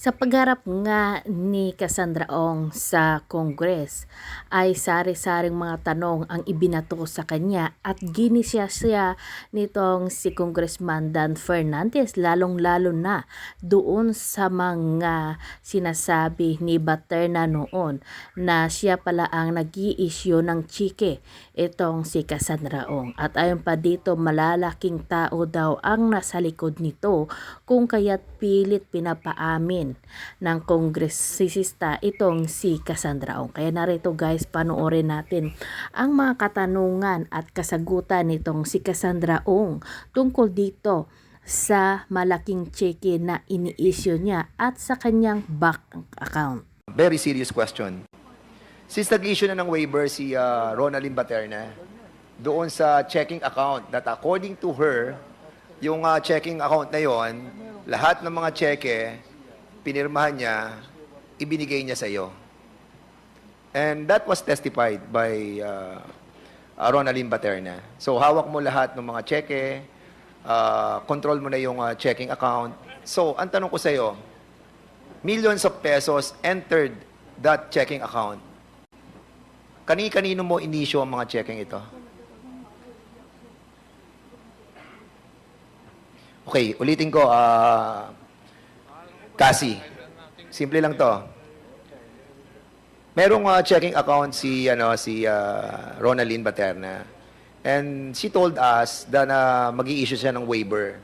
Sa pagharap nga ni Cassandra Ong sa Congress ay sari-saring mga tanong ang ibinato sa kanya at ginisya siya nitong si Congressman Dan Fernandez, lalong-lalo na doon sa mga sinasabi ni Baterna noon na siya pala ang nag-i-issue ng chike itong si Cassandra Ong. At ayon pa dito, malalaking tao daw ang nasa likod nito kung kaya't pilit pinapaamin ng kongresista itong si Cassandra Ong. Kaya narito guys, panoorin natin ang mga katanungan at kasagutan nitong si Cassandra Ong tungkol dito sa malaking cheque na ini-issue niya at sa kanyang bank account. Very serious question. Since nag-issue na ng waiver si Ronaldin Baterna doon sa checking account that according to her, yung checking account na yon, lahat ng mga cheque, pinirmahan niya, ibinigay niya sa iyo. And that was testified by Ronaldin Baterna. So hawak mo lahat ng mga cheque, control mo na yung checking account. So ang tanong ko sa iyo, millions of pesos entered that checking account. Kani-kanino mo inisyo ang mga checking ito? Okay, ulitin ko, Cassie. Simple lang to. Merong checking account si Ronaldin Baterna. And she told us na mag-i-issue siya ng waiver.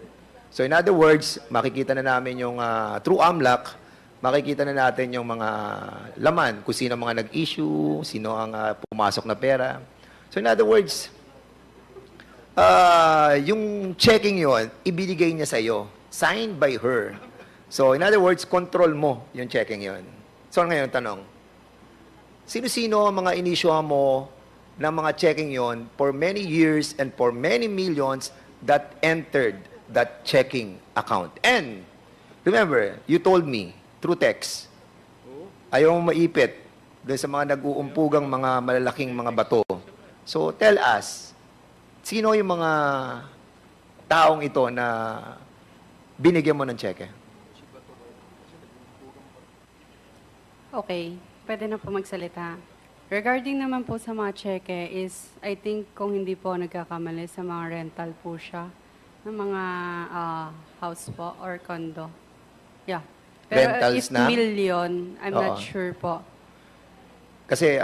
So in other words, makikita na namin yung through AMLAC, makikita na natin yung mga laman, kung sino mga nag-issue, sino ang pumasok na pera. So in other words, yung checking yon ibinigay niya sa iyo, signed by her. So in other words, control mo yung checking yon. So ngayon tanong, sino-sino ang mga inisyuhan mo ng mga checking yon for many years and for many millions that entered that checking account? And remember, you told me through text, ayaw mong maipit doon sa mga nag-uumpugang mga malalaking mga bato. So tell us, sino yung mga taong ito na binigyan mo ng cheque? Okay, pwede na po magsalita. Regarding naman po sa mga cheque is, I think kung hindi po nagkakamali sa mga rental po siya, ng mga house po or condo. Yeah. Pero Rentals if na? million, I'm not Oo. sure po. Kasi,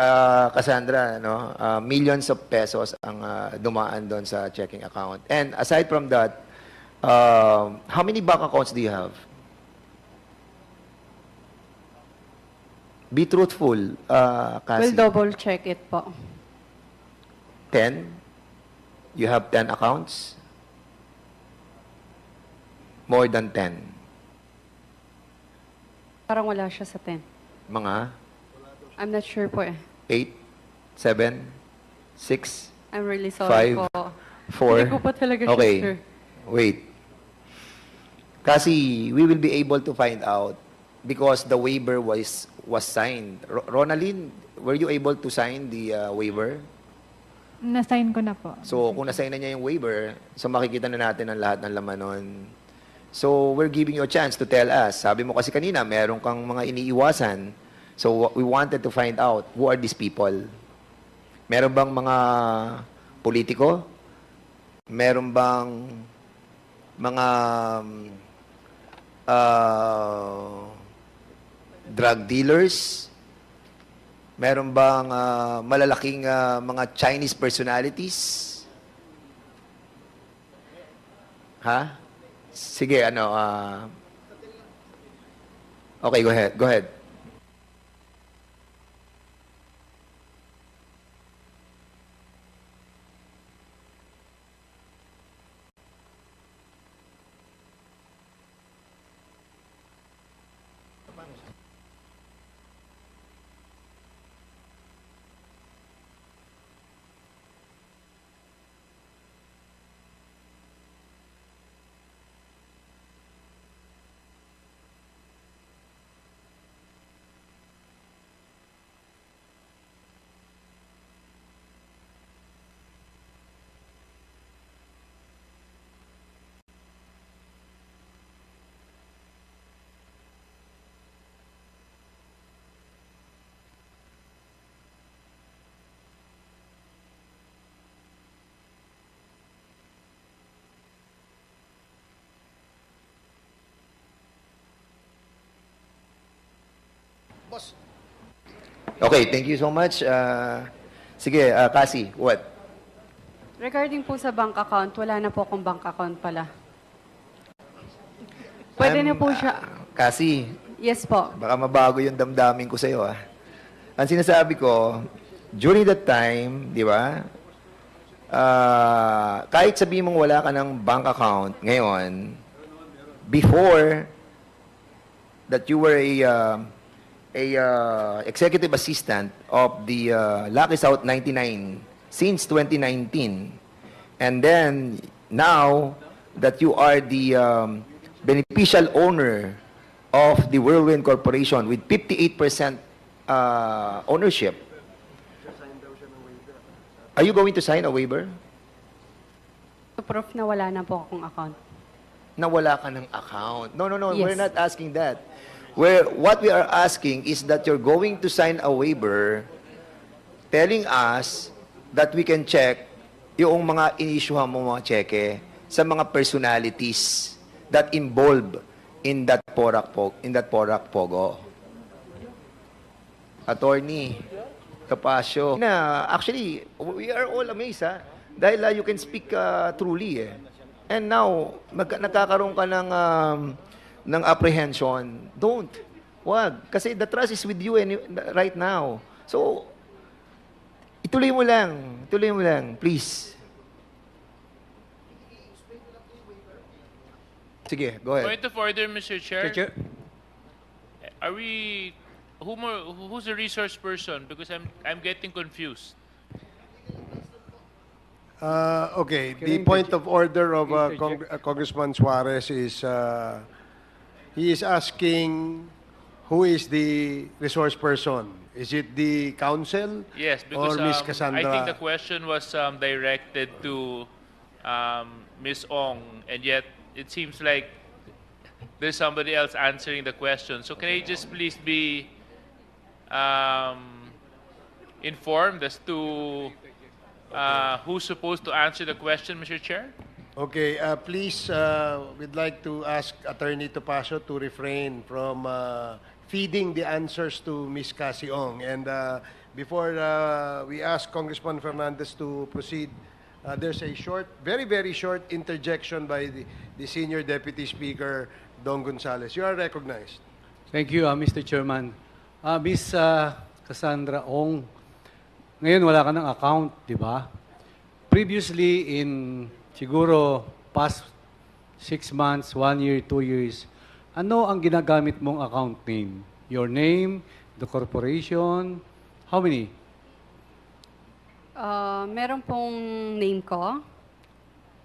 Cassandra, no, millions of pesos ang dumaan doon sa checking account. And aside from that, how many bank accounts do you have? Be truthful, We'll Cassie. double check it po. 10? You have 10 accounts? More than 10? Parang wala siya sa 10. Mga I'm not sure po eh. 8? 7? 6? I'm really sorry 5? po. 4? Hindi ko po talaga Okay. sure. Wait. Kasi we will be able to find out because the waiver was signed. Ronaldin, were you able to sign the waiver? Na-sign ko na po. So, kung na-sign na niya yung waiver, so makikita na natin ang lahat ng laman nun. So, we're giving you a chance to tell us. Sabi mo kasi kanina, meron kang mga iniiwasan. So, we wanted to find out who are these people. Meron bang mga politiko? Meron bang mga drug dealers? Meron bang malalaking mga Chinese personalities? Ha? Sige, okay, go ahead. Go ahead. Okay, thank you so much. Sige, Cassie, what? Regarding po sa bank account, wala na po akong bank account pala. Pwede na po siya. Cassie, Yes po. baka mabago yung damdamin ko sa'yo, ah. Ang sinasabi ko, during that time, di ba, kahit sabihin mong wala ka ng bank account ngayon, before that you were a executive assistant of the Lucky South 99 since 2019, and then now that you are the beneficial owner of the Whirlwind Corporation with 58% ownership, are you going to sign a waiver? To proof na wala na po akong account. Na wala ka ng account. No, Yes. we're not asking that. What we are asking is that you're going to sign a waiver telling us that we can check yung mga inisyuhan mo mga cheque sa mga personalities that involved in that Porac Pogo. Attorney Capasio. Actually, we are all amazed, ha? Dahil you can speak truly, eh. And now, nagkakaroon ka ng apprehension. Don't. Wag. Kasi the trust is with you right now. So, ituloy mo lang. Ituloy mo lang. Please. Sige, go ahead. Point of order, Mr. Chair. Mr. Chair. Are we who's the resource person? Because I'm getting confused. Okay, the point of order of Congressman Suarez is he is asking who is the resource person. Is it the council? Yes, because or Ms. I Cassandra? think the question was directed to Ms. Ong, and yet it seems like there's somebody else answering the question. So can I just please be informed as to who's supposed to answer the question, Mr. Chair? Okay, please, we'd like to ask Attorney Topacio to refrain from feeding the answers to Ms. Cassie Ong. And before we ask Congressman Fernandez to proceed, there's a short, very, very short interjection by the Senior Deputy Speaker, Don Gonzales. You are recognized. Thank you, Mr. Chairman. Miss Cassandra Ong, ngayon wala ka ng account, di ba? Previously, in siguro past 6 months, 1 year, 2 years, ano ang ginagamit mong account name? Your name, the corporation, how many? Meron pong name ko.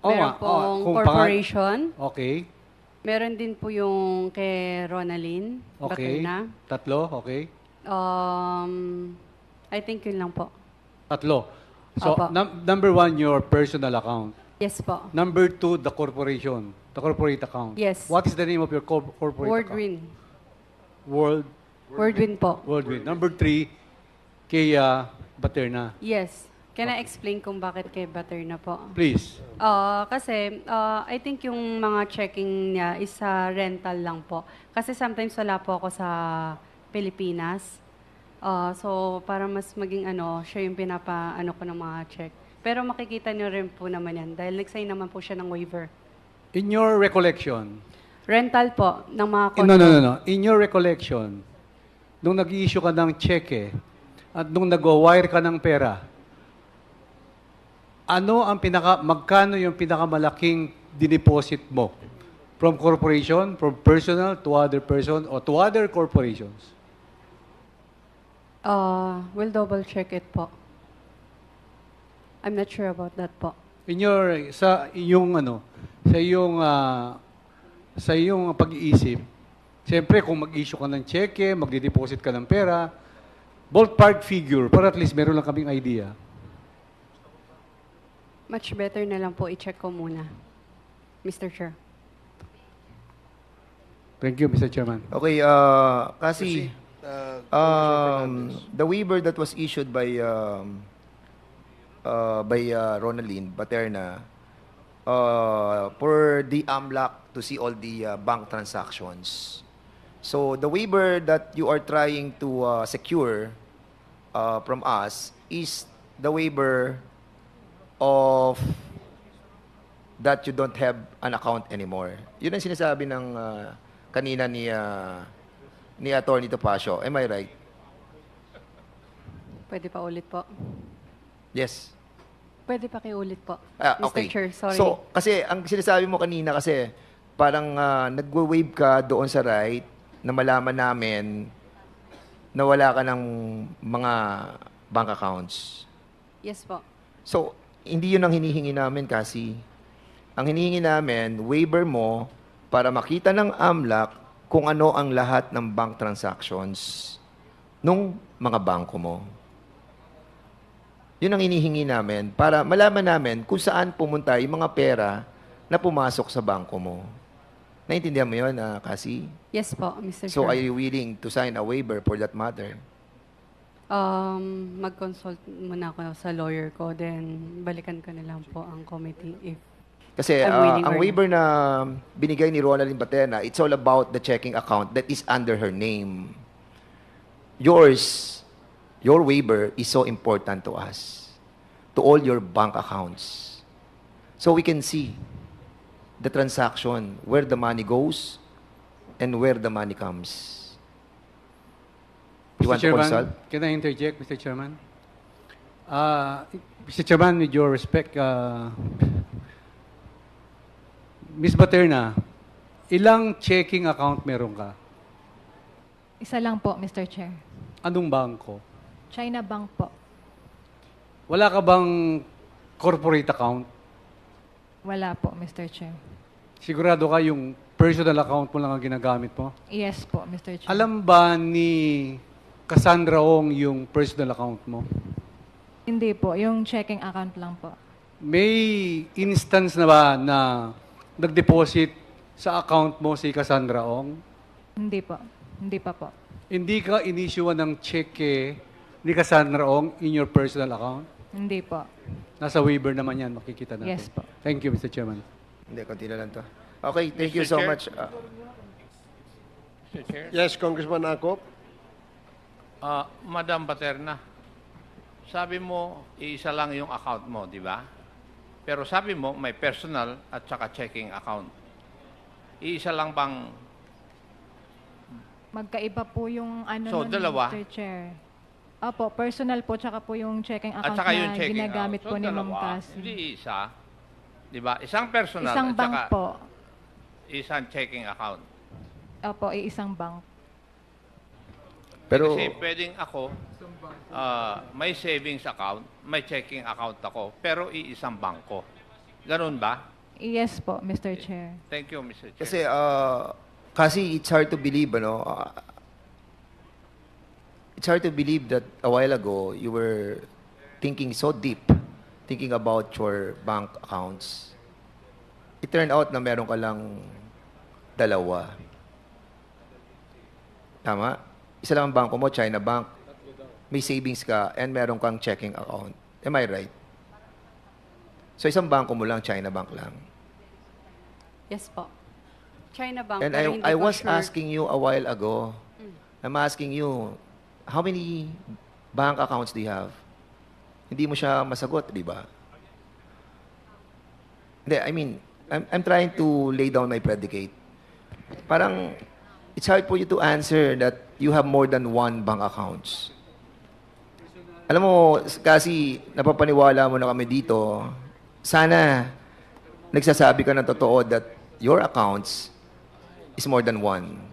Oo Meron nga, pong kung corporation. Okay, Meron din po yung kay Ronalyn. okay. Baterna. Tatlo, okay. I think yun lang po. Tatlo. So, Opo. number 1, your personal account. Yes po. Number 2, the corporation, the corporate account. Yes. What is the name of your corporate account? Wordwin. Wordwin. Wordwin po. Number 3, kay Baterna. Yes. Can I explain kung bakit kay Baterna po? Please. Kasi I think yung mga checking niya is sa rental lang po. Kasi sometimes wala po ako sa Pilipinas. So para mas maging siya yung pinapaano ko ng mga check. Pero makikita niyo rin po naman yan dahil nag-sign naman po siya ng waiver. In your recollection, Rental po ng mga no. In your recollection, nung nag-i-issue ka ng cheque at nung nag-wire ka ng pera, magkano yung pinakamalaking dineposit mo? From corporation, from personal to other person, or to other corporations? We'll double check it po. I'm not sure about that po. Sa iyong pag-iisip, siyempre kung mag-issue ka ng cheque, magdi-deposit ka ng pera, ballpark figure, para at least meron lang kaming idea. Much better na lang po i-check ko muna, Mr. Chair. Thank you, Mr. Chairman. Okay, kasi the waiver that was issued by Ronalyn Baterna for the AMLAC to see all the bank transactions. So the waiver that you are trying to secure from us is the waiver of that you don't have an account anymore. Yun ang sinasabi ng kanina ni Attorney Topacio. Am I right? Pwede pa ulit po. Yes. Pwede pa ulit po. Mr. Okay. Chair, sorry. So, kasi ang sinasabi mo kanina kasi parang nagwe-wave ka doon sa right na malaman namin na wala ka ng mga bank accounts. Yes po. So, hindi yun ang hinihingi namin kasi. Ang hinihingi namin, waiver mo para makita ng AMLAC kung ano ang lahat ng bank transactions nung mga bangko mo. Yun ang hinihingi namin para malaman namin kung saan pumunta yung mga pera na pumasok sa bangko mo. Naintindihan mo yun, Cassie? Yes po, Mr. So, Chair. are you willing to sign a waiver for that matter? Mag-consult muna ako sa lawyer ko, then balikan ko na lang po ang committee if Kasi I'm willing ang or waiver na binigay ni Ronaldin Baterna, it's all about the checking account that is under her name. Your waiver is so important to us, to all your bank accounts. So we can see the transaction, where the money goes and where the money comes. You want to consult? Can I interject, Mr. Chairman? Mr. Chairman, with your respect, Ms. Baterna, ilang checking account meron ka? Isa lang po, Mr. Chair. Anong bangko? China Bank po. Wala ka bang corporate account? Wala po, Mr. Chair. Sigurado ka yung personal account mo lang ang ginagamit mo? Yes po, Mr. Chair. Alam ba ni Cassandra Ong yung personal account mo? Hindi po, yung checking account lang po. May instance na ba na nag-deposit sa account mo si Cassandra Ong? Hindi po. Hindi pa po. Hindi ka inisyuan ng cheque ni Cassandra Ong in your personal account? Hindi po. Nasa waiver naman yan, makikita natin. Yes po. Thank you, Mr. Chairman. Hindi, konti na lang to. Okay, thank you Mr. so Chair? much. Mr. Chair. Yes, Congressman Akop. Madam Baterna, sabi mo, iisa lang yung account mo, di ba? Pero sabi mo, may personal at saka checking account. Iisa lang bang... Magkaiba po yung ano So, nun, dalawa? Mr. Chair. Opo, personal po, tsaka po yung checking At account saka na yung checking ginagamit account. po ni Ma'am dalawa, Cassie. hindi isa. Di ba? Isang personal Isang at bank saka po. isang checking account. Opo, isang bank. Pero, Kasi pwedeng ako, may savings account, may checking account ako, pero iisang bangko. Ganun ba? Yes po, Mr. Chair. Thank you, Mr. Chair. kasi it's hard to believe, ano? It's hard to believe that a while ago you were thinking so deep, thinking about your bank accounts. It turned out na meron ka lang dalawa. Tama? Isa lang ang bangko mo, China Bank. May savings ka and meron kang checking account. Am I right? So isang bangko mo lang, China Bank lang. Yes po. China Bank, And pero hindi I ko was sure. asking you a while ago, I'm asking you, how many bank accounts do you have? Hindi mo siya masagot, di ba? Hindi, I mean, I'm trying to lay down my predicate. Parang, it's hard for you to answer that you have more than one bank accounts. Alam mo, kasi napapaniwala mo na kami dito, sana nagsasabi ka ng totoo that your accounts is more than one.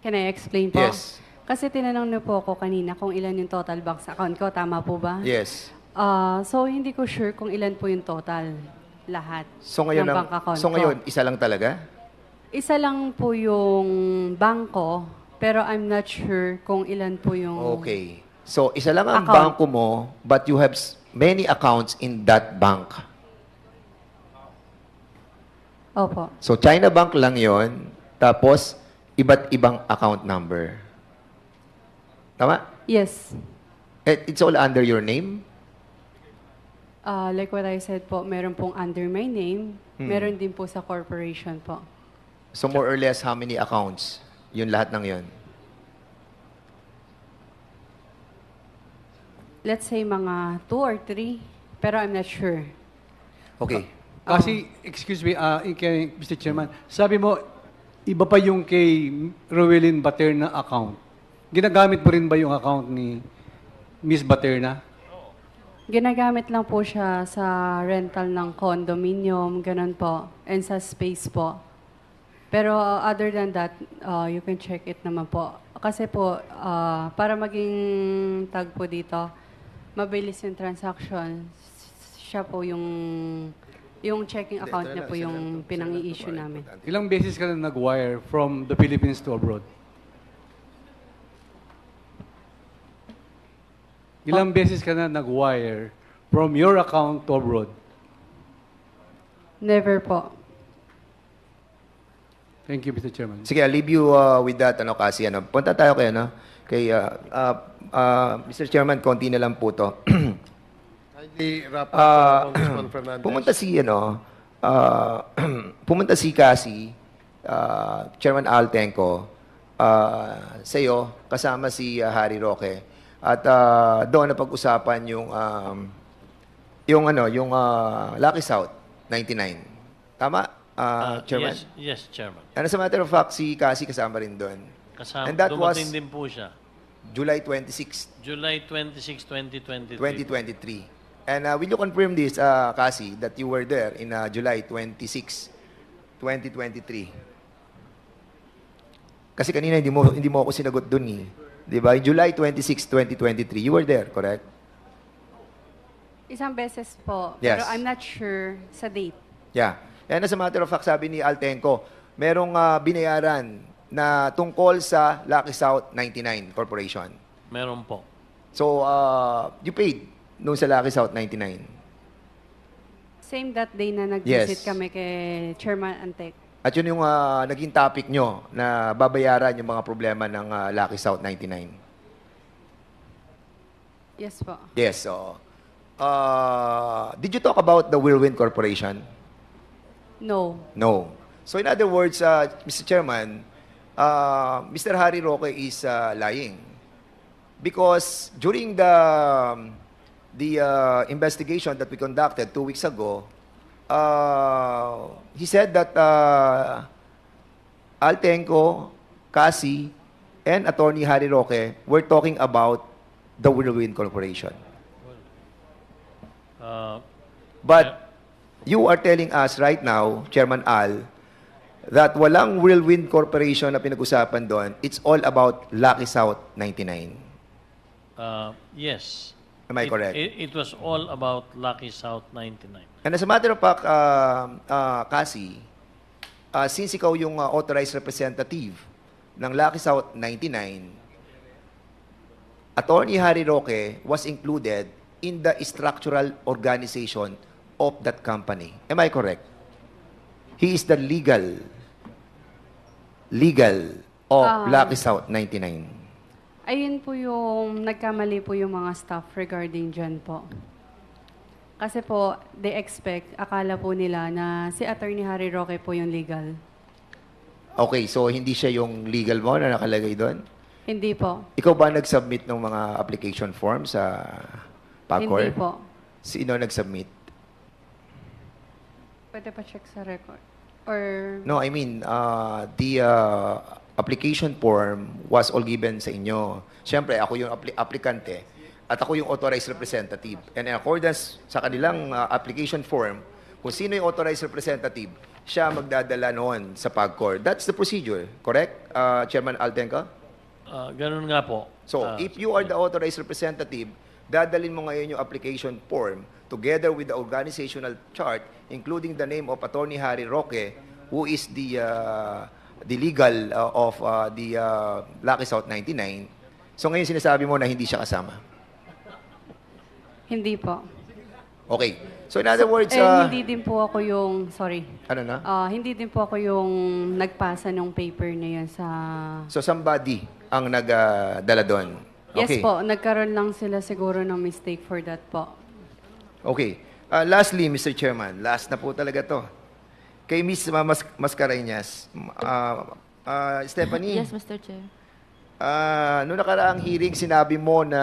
Can I explain po? Yes. Kasi tinanong niyo po ako kanina kung ilan yung total bank sa account ko. Tama po ba? Yes. So, hindi ko sure kung ilan po yung total lahat So ngayon, ng bank account so ko. ngayon, isa lang talaga? Isa lang po yung bangko, pero I'm not sure kung ilan po yung... Okay. So, isa lang ang Account. bangko mo, but you have many accounts in that bank. Opo. So, China Bank lang yon, tapos iba't ibang account number. Tama? Yes. It's all under your name? Like what I said po, meron pong under my name, meron din po sa corporation po. So more or less, how many accounts? Yun lahat ng yun. Let's say mga 2 or 3, pero I'm not sure. Okay. Kasi, excuse me, kay Mr. Chairman, sabi mo, iba pa yung kay Rowelyn Baterna account. Ginagamit mo rin ba yung account ni Miss Baterna? Ginagamit lang po siya sa rental ng condominium, ganun po, and sa space po. Pero other than that, you can check it naman po. Kasi po, para maging tag po dito, mabilis yung transaction. Siya po yung checking account niya po yung pinang-i-issue namin. Ilang beses ka na nag-wire from the Philippines to abroad? Ilang beses ka na nag-wire from your account to abroad? Never po. Thank you, Mr. Chairman. Sige, I'll leave you with that, kasi punta tayo kay, Mr. Chairman, konti na lang po to. Kindly wrap up, Congressman Fernandez. Pumunta si Cassie, Chairman Al Tenco, sa iyo, kasama si Harry Roque. At doon na pag-usapan yung Lucky South 99. Tama, Chairman? Yes, Chairman. And as a matter of fact, si Cassie kasama rin doon. And that was Dumating din po siya. July 26, July 26, 2023. 2023. And will you confirm this, Cassie, that you were there in July 26, 2023? Kasi kanina hindi mo ako sinagot doon eh. 'Di ba? July 26, 2023, you were there, correct? Isang beses po, Yes. pero I'm not sure sa date. Yeah. And as a matter of fact, sabi ni Altenco, merong binayaran na tungkol sa Lucky South 99 Corporation. Meron po. So, you paid noon sa Lucky South 99. Same that day na nag-visit Yes. kami kay Chairman Antek. At yun yung naging topic nyo na babayaran yung mga problema ng Lucky South 99. Yes po. Yes, so... did you talk about the Whirlwind Corporation? No. No. So in other words, Mr. Chairman, Mr. Harry Roque is lying. Because during the investigation that we conducted 2 weeks ago, he said that Altenco, Cassie, and Attorney Harry Roque were talking about the Whirlwind Corporation. But you are telling us right now, Chairman Al, that walang Whirlwind Corporation na pinag-usapan doon. It's all about Lucky South 99. Yes. Am I correct? It was all about Lucky South 99. And as a matter of fact, Cassie, since ikaw yung authorized representative ng Lucky South 99, Attorney Harry Roque was included in the structural organization of that company. Am I correct? He is the legal of Lucky South 99. Ayun po yung nagkamali po yung mga staff regarding dyan po. Kasi po, they expect, akala po nila na si Attorney Harry Roque po yung legal. Okay, so hindi siya yung legal mo na nakalagay doon? Hindi po. Ikaw ba nag-submit ng mga application form sa PAGCOR? Hindi po. Sino nag-submit? Pwede pa check sa record. Or, No, I mean, the application form was all given sa inyo. Siyempre, ako yung applicante at ako yung authorized representative. And in accordance sa kanilang application form, kung sino yung authorized representative, siya magdadala noon sa PAGCOR. That's the procedure, correct, Chairman Altenco? Ganun nga po. So, if you are the authorized representative, dadalin mo ngayon yung application form together with the organizational chart, including the name of Attorney Harry Roque, who is the legal of the Lucky South 99. So, ngayon sinasabi mo na hindi siya kasama. hindi po. Okay. So, in other words, hindi din po ako yung, sorry. ano na? Hindi din po ako yung nagpasa ng paper na yun sa... So, somebody ang nagdala doon. Yes Okay. po, nagkaroon lang sila siguro ng mistake for that po. Okay. Lastly, Mr. Chairman, last na po talaga to. Kay Miss Mascareñas. Stephanie, Yes, Mr. Chair. noong nakaraang hearing, sinabi mo na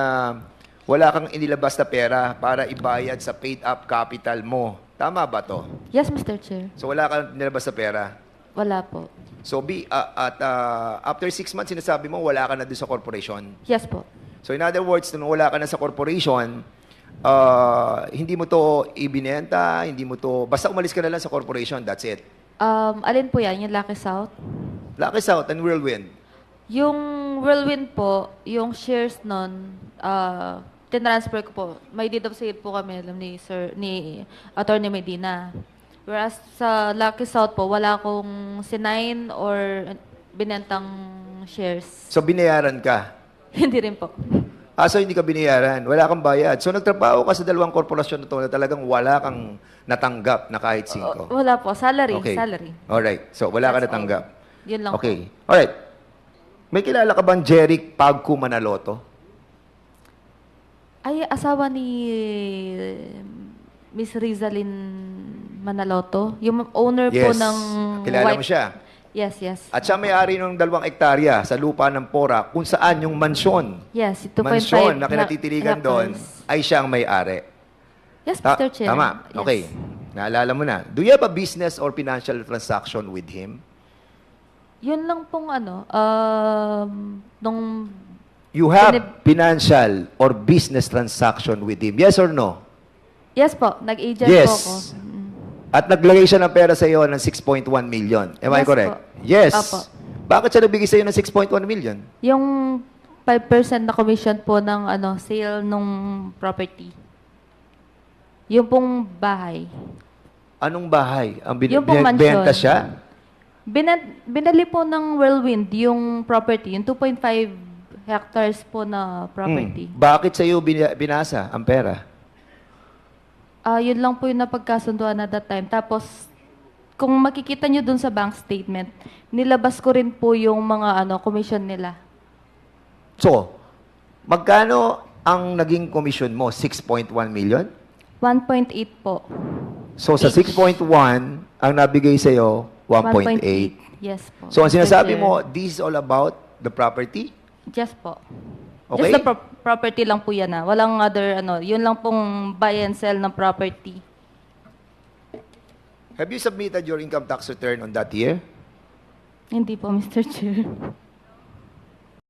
wala kang inilabas na pera para ibayad sa paid-up capital mo. Tama ba to? Yes, Mr. Chair. So wala kang inilabas na pera. Wala po. So after 6 months, sinasabi mo wala ka na doon sa corporation. Yes po. So in other words, nung wala ka na sa corporation, hindi mo to ibinenta, hindi mo to, basta umalis ka na lang sa corporation, that's it. Alin po yan? Yung Lucky South? Lucky South and Whirlwind. Yung Whirlwind po, yung shares nun, tinransfer ko po. May deed of sale po kami, alam ni Attorney Medina. Whereas sa Lucky South po, wala akong sinign or binentang shares. So binayaran ka. Hindi rin po. So hindi ka binayaran, wala kang bayad. So nagtrabaho ka sa dalawang korporasyon na to na talagang wala kang natanggap na kahit 5. Wala po. Salary. Okay. Salary. Alright. So wala ka That's natanggap. Yun lang Okay. Alright. May kilala ka bang Jeric Pagku Manaloto? Ay, asawa ni Miss Rizalyn Manaloto. Yung owner po Yes. ng Kilala mo siya. Yes, yes. At siya may-ari ng 2 hektarya sa lupa ng Pora kung saan yung mansyon, Yes, 2.5 mansyon na kinatitiligan doon hectares. ay siyang may-ari. Yes, Mr. Chair. Tama. Yes. Okay. Naalala mo na. Do you have a business or financial transaction with him? Yun lang pong nung You have financial or business transaction with him. Yes or no? yes po, nag-agent Yes. po ako. At naglagay siya ng pera sa iyo ng 6.1 million. Am I Yes correct? po. Yes. Opo. Bakit siya nagbigay sa iyo ng 6.1 million? Yung 5% na commission po ng sale nung property. Yung pong bahay. Anong bahay? Ang Yung pong mansion. benta siya? Binali po ng Whirlwind yung property, yung 2.5 hectares po na property. Bakit sa iyo binasa ang pera? Yun lang po yung napagkasunduan at that time. Tapos, kung makikita nyo dun sa bank statement, nilabas ko rin po yung mga commission nila. So, magkano ang naging commission mo? 6.1 million? 1.8 po. So, sa 6.1, ang nabigay sa iyo, 1.8. Yes po. So, ang Mr. sinasabi Chair. mo, this is all about the property? Yes po. Okay? Just the property lang po yan Walang other yun lang pong buy and sell ng property. Have you submitted your income tax return on that year? Hindi po, Mr. Chair.